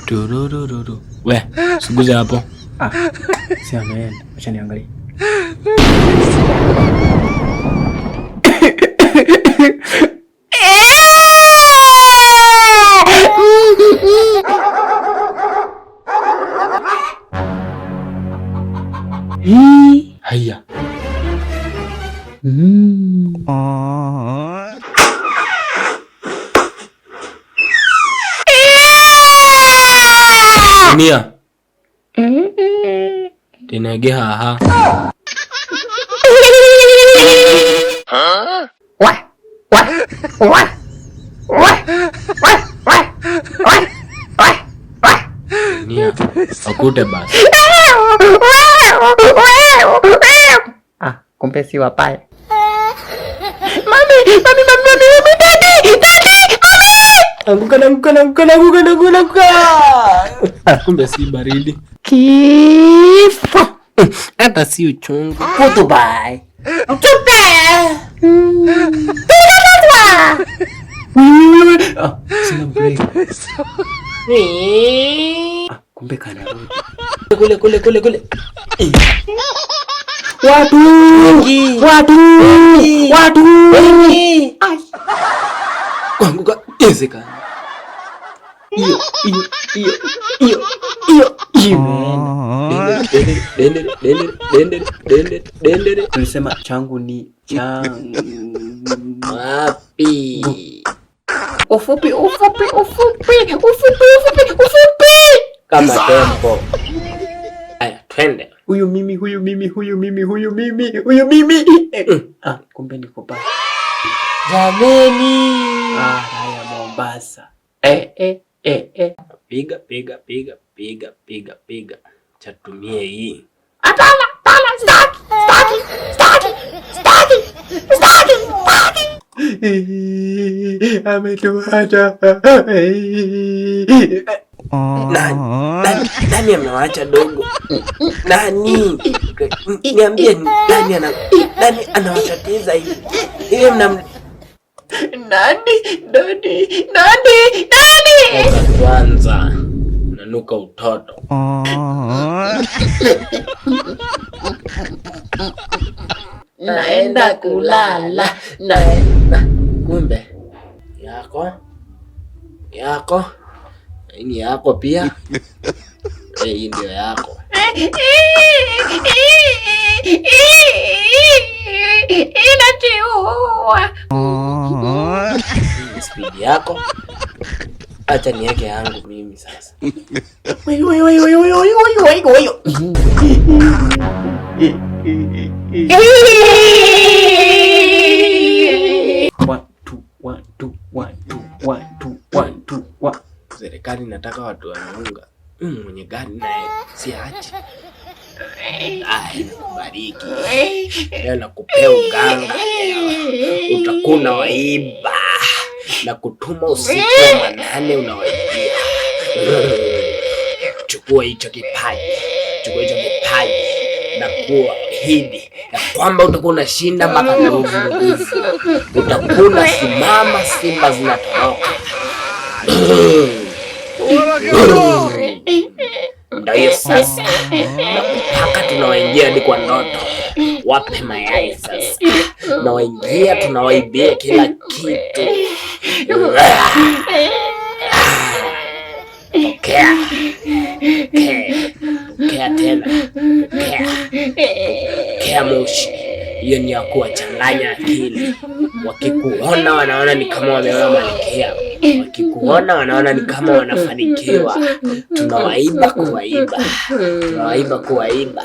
Turururu. We, siguza hapo. Si ameenda. Acha niangalie. Haya. Nia. Tinege haha. Nia, akute basi. Kumbe si wapaye. Anguka. Kumbe si baridi. Kifo. Hata si uchungu. Goodbye. Sina break. Kumbe kana rudi. Kule. Watu. Anguka. Ezeka. Iyo. Dendere. Tulisema changu ni changu. Wapi? Ufupi. Kama tempo. Aya, twende. Huyu mimi. Kumbe niko pale. Jameni. Haya Mombasa. Piga. Chatumie hii. Hapana, staki. Ametuacha. Nani amewacha dogo? Nani? Niambie nani anawatatiza hivi? Hivi mna Nani? Kwanza nanuka utoto. Naenda kulala. Kumbe yako ni yako pia. Hii ndio yako. Inachiua. Speed yako. Acha niweke yangu mimi sasa. Watu. Serikali nataka watu wanaunga. Mwenye gari naye siache. Nakubariki. Leo nakupea uganga. Utakuna waiba. Na kutuma usiku wa manane unawaibia. Chukua hicho kipaji. Na kuahidi ya kwamba utakuwa unashinda mpaka nguvu. Utakuna simama, simba zinatoroka. Ndio hiyo sasa. Mpaka tunawaingia hadi kwa ndoto. Wape mayai sasa. Tunawaingia, tunawaibia kila kitu. Pokea tena. Pokea moshi. Hiyo ni ya kuwachanganya akili. Wakikuona wanaona ni kama wameona malkia. Wakikuona wanaona ni kama wanafanikiwa. Tunawaiba kuwaiba.